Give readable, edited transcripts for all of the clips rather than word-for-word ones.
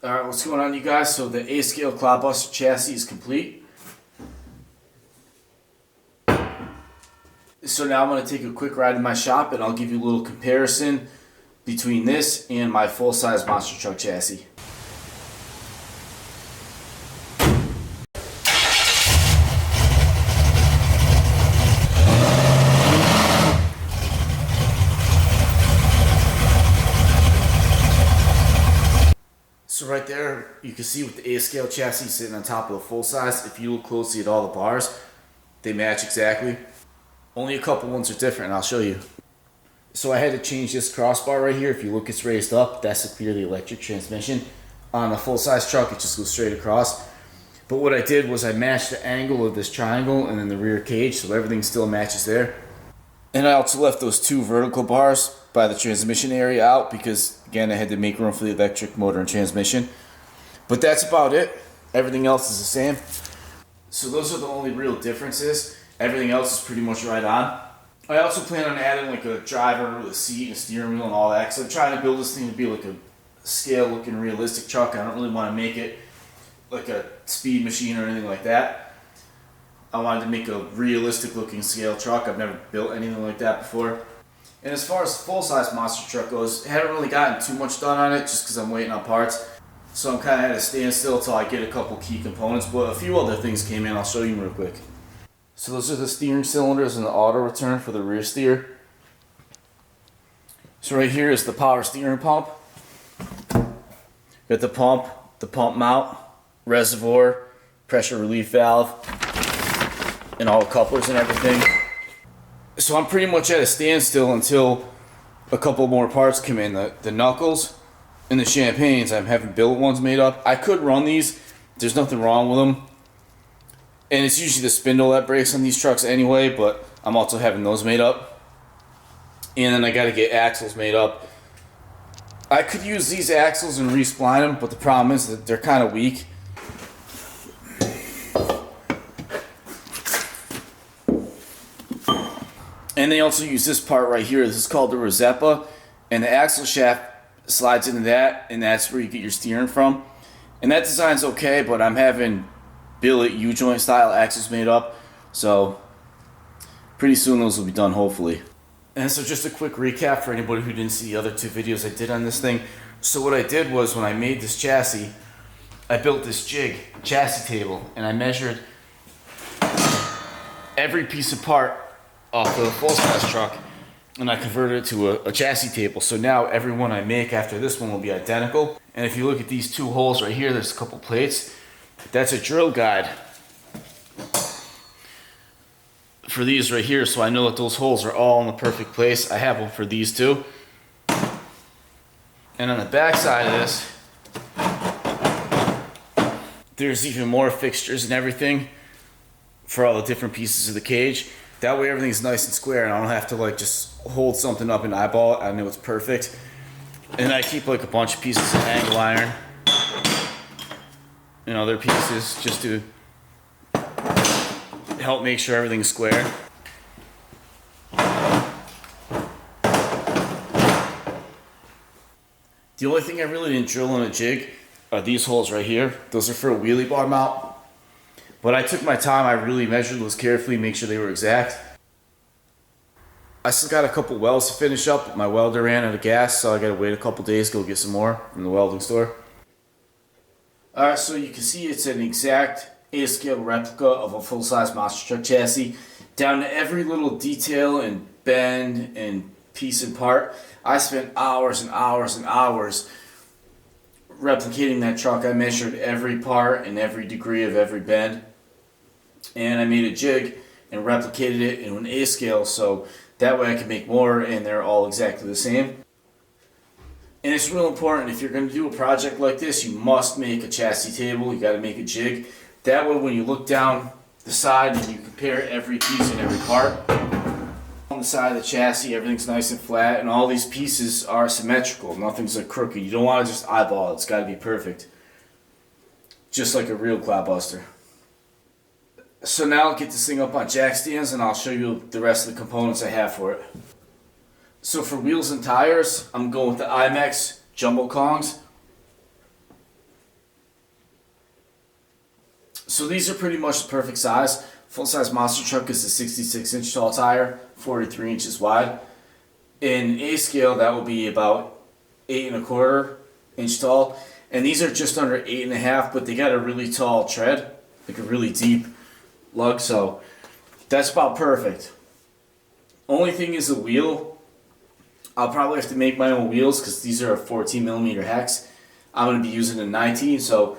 Alright, what's going on, you guys? So the A-scale clodbuster chassis is complete. So now I'm going to take a quick ride in my shop and I'll give you a little comparison between this and my full-size monster truck chassis. So right there, you can see with the A-scale chassis sitting on top of the full-size, if you look closely at all the bars, they match exactly. Only a couple ones are different, and I'll show you. So I had to change this crossbar right here. If you look, it's raised up. That's to clear the electric transmission. On a full-size truck, it just goes straight across. But what I did was I matched the angle of this triangle and then the rear cage, so everything still matches there. And I also left those two vertical bars by the transmission area out because, again, I had to make room for the electric motor and transmission. But that's about it. Everything else is the same. So those are the only real differences. Everything else is pretty much right on. I also plan on adding like a driver with a seat and a steering wheel and all that. So I'm trying to build this thing to be like a scale looking realistic truck. I don't really want to make it like a speed machine or anything like that. I wanted to make a realistic looking scale truck. I've never built anything like that before. And as far as the full-size monster truck goes, I haven't really gotten too much done on it just because I'm waiting on parts. So I'm kind of at a standstill until I get a couple key components. But a few other things came in. I'll show you real quick. So those are the steering cylinders and the auto return for the rear steer. So right here is the power steering pump. Got the pump mount, reservoir, pressure relief valve, and all the couplers and everything. So I'm pretty much at a standstill until a couple more parts come in. The knuckles and the champagnes, I'm having billet ones made up. I could run these, there's nothing wrong with them. And it's usually the spindle that breaks on these trucks anyway, but I'm also having those made up. And then I gotta get axles made up. I could use these axles and respline them, but the problem is that they're kind of weak. And they also use this part right here. This is called the Rosetta, and the axle shaft slides into that, and that's where you get your steering from. And that design's okay, but I'm having billet U-joint style axles made up, so pretty soon those will be done, hopefully. And so just a quick recap for anybody who didn't see the other two videos I did on this thing. So what I did was when I made this chassis, I built this jig chassis table, and I measured every piece of part off the full-size truck, and I converted it to a chassis table. So now every one I make after this one will be identical. And if you look at these two holes right here, there's a couple plates. That's a drill guide for these right here, so I know that those holes are all in the perfect place. I have them for these two. And on the back side of this, there's even more fixtures and everything for all the different pieces of the cage. That way everything's nice and square and I don't have to like just hold something up and eyeball it. I know it's perfect. And I keep like a bunch of pieces of angle iron and other pieces just to help make sure everything's square. The only thing I really didn't drill in a jig are these holes right here. Those are for a wheelie bar mount. But I took my time, I really measured those carefully, make sure they were exact. I still got a couple welds to finish up. My welder ran out of gas, so I gotta wait a couple days, go get some more from the welding store. Alright, so you can see it's an exact A-scale replica of a full-size monster truck chassis. Down to every little detail and bend and piece and part. I spent hours and hours and hours replicating that truck. I measured every part and every degree of every bend. And I made a jig and replicated it in an A-scale so that way I can make more and they're all exactly the same. And it's real important, if you're going to do a project like this, you must make a chassis table. You got to make a jig. That way when you look down the side and you compare every piece and every part, on the side of the chassis everything's nice and flat and all these pieces are symmetrical. Nothing's like crooked. You don't want to just eyeball it. It's got to be perfect. Just like a real clodbuster. So now I'll get this thing up on jack stands and I'll show you the rest of the components I have for it. So for wheels and tires, I'm going with the Imex Jumbo Kongs. So these are pretty much the perfect size. Full-size monster truck is a 66-inch tall tire, 43 inches wide. In A scale, that will be about 8.25 inch tall. And these are just under 8.5, but they got a really tall tread, like a really deep lug, so that's about perfect. Only thing is the wheel. I'll probably have to make my own wheels because these are a 14mm hex. I'm going to be using a 19, so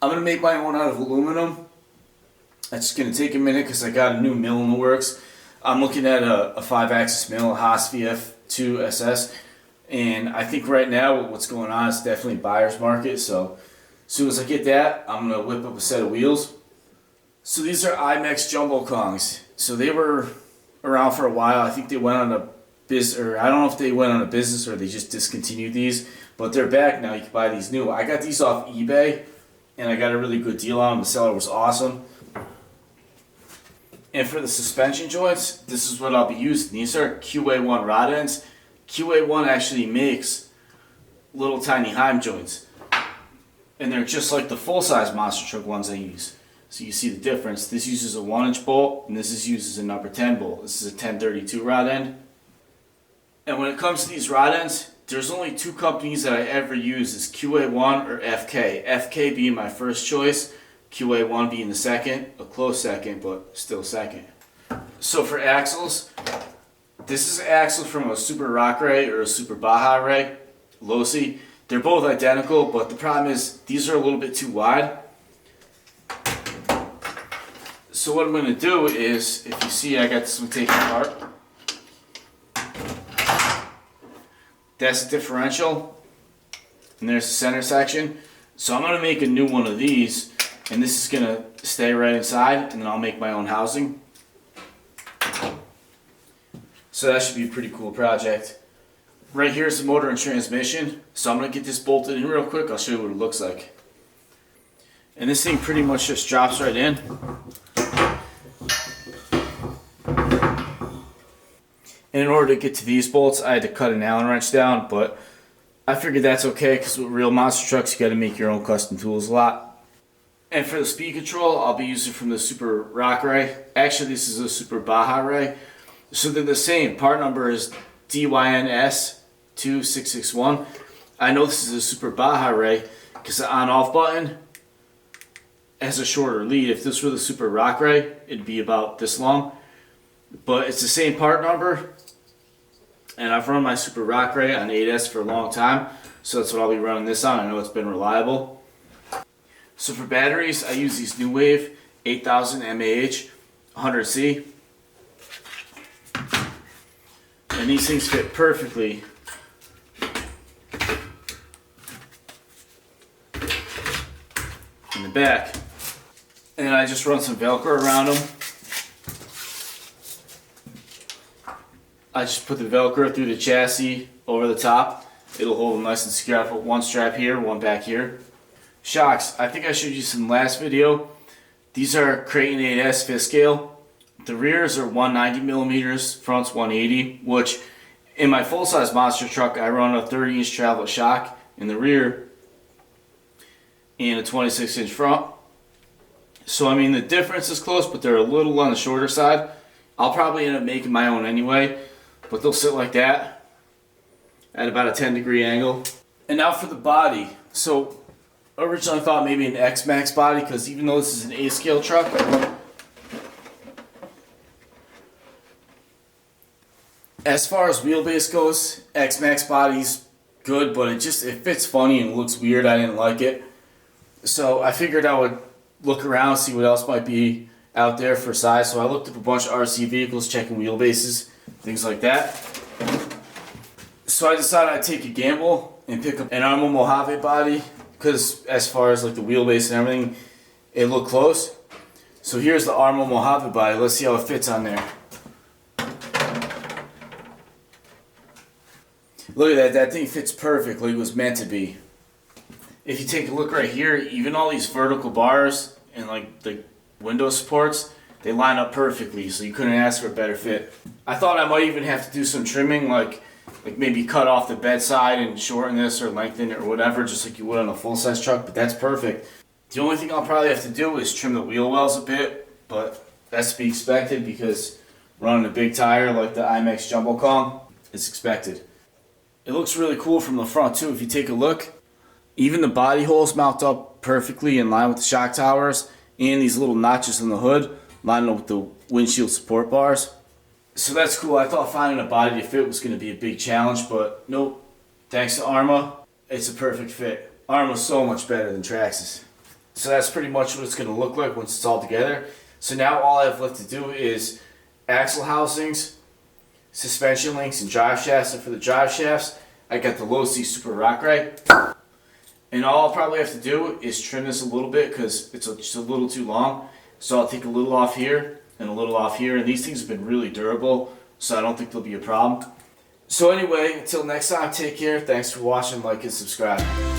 I'm going to make my own out of aluminum. That's going to take a minute because I got a new mill in the works. I'm looking at a 5-axis mill, a Haas VF2 SS. And I think right now what's going on is definitely buyer's market. So as soon as I get that, I'm going to whip up a set of wheels. So these are Imex Jumbo Kongs. So they were around for a while. I think they went on a business, or I don't know if they went on a business or they just discontinued these. But they're back now. You can buy these new. I got these off eBay and I got a really good deal on them. The seller was awesome. And for the suspension joints, this is what I'll be using. These are QA1 rod ends. QA1 actually makes little tiny Heim joints. And they're just like the full-size monster truck ones I use. So you see the difference. This uses a 1-inch bolt, and this is uses a number 10 bolt. This is a 1032 rod end. And when it comes to these rod ends, there's only 2 companies that I ever use, is QA1 or FK. FK being my first choice, QA1 being the second, a close second, but still second. So for axles, this is an axle from a Super Rock Ray or a Super Baja Ray, Losi. They're both identical, but the problem is these are a little bit too wide. So what I'm going to do is, if you see, I got this one taken apart. That's the differential, and there's the center section. So I'm going to make a new one of these, and this is going to stay right inside, and then I'll make my own housing. So that should be a pretty cool project. Right here is the motor and transmission. So I'm going to get this bolted in real quick. I'll show you what it looks like. And this thing pretty much just drops right in. And in order to get to these bolts, I had to cut an Allen wrench down, but I figured that's okay because with real monster trucks, you got to make your own custom tools a lot. And for the speed control, I'll be using from the Super Rock Ray. Actually, this is a Super Baja Ray. So they're the same. Part number is DYNS2661. I know this is a Super Baja Ray because the on-off button has a shorter lead. If this were the Super Rock Ray, it'd be about this long. But it's the same part number. And I've run my Super Rock Ray on 8S for a long time. So that's what I'll be running this on. I know it's been reliable. So for batteries, I use these New Wave 8000 mAh 100C. And these things fit perfectly in the back. And I just run some Velcro around them. I just put the Velcro through the chassis over the top. It'll hold them nice and secure. I put one strap here, one back here. Shocks, I think I showed you some last video. These are Creighton 8S fifth scale. The rears are 190mm, front's 180, which in my full-size monster truck, I run a 30-inch travel shock in the rear and a 26-inch front. So I mean the difference is close, but they're a little on the shorter side. I'll probably end up making my own anyway, but they'll sit like that at about a 10-degree angle. And now for the body. So originally I thought maybe an X-Max body, because even though this is an A-scale truck, as far as wheelbase goes, X-Max body's good, but it fits funny and looks weird. I didn't like it. So I figured I would look around, see what else might be out there for size. So I looked up a bunch of RC vehicles, checking wheelbases, things like that. So I decided I'd take a gamble and pick up an Arrma Mojave body, because as far as like the wheelbase and everything, it looked close. So here's the Arrma Mojave body. Let's see how it fits on there. Look at that, that thing fits perfect like it was meant to be. If you take a look right here, even all these vertical bars and like the window supports, they line up perfectly, so you couldn't ask for a better fit. I thought I might even have to do some trimming, like maybe cut off the bedside and shorten this or lengthen it or whatever, just like you would on a full-size truck, but that's perfect. The only thing I'll probably have to do is trim the wheel wells a bit, but that's to be expected because running a big tire like the Imex Jumbo Kong is expected. It looks really cool from the front too if you take a look. Even the body holes mount up perfectly in line with the shock towers, and these little notches in the hood line up with the windshield support bars. So that's cool. I thought finding a body to fit was going to be a big challenge, but nope. Thanks to Arrma, it's a perfect fit. Arrma's so much better than Traxxas. So that's pretty much what it's going to look like once it's all together. So now all I have left to do is axle housings, suspension links, and drive shafts. And for the drive shafts, I got the Low C Super Rock Right. And all I'll probably have to do is trim this a little bit because it's just a little too long. So I'll take a little off here and a little off here. And these things have been really durable, so I don't think there'll be a problem. So anyway, until next time, take care. Thanks for watching, like, and subscribe.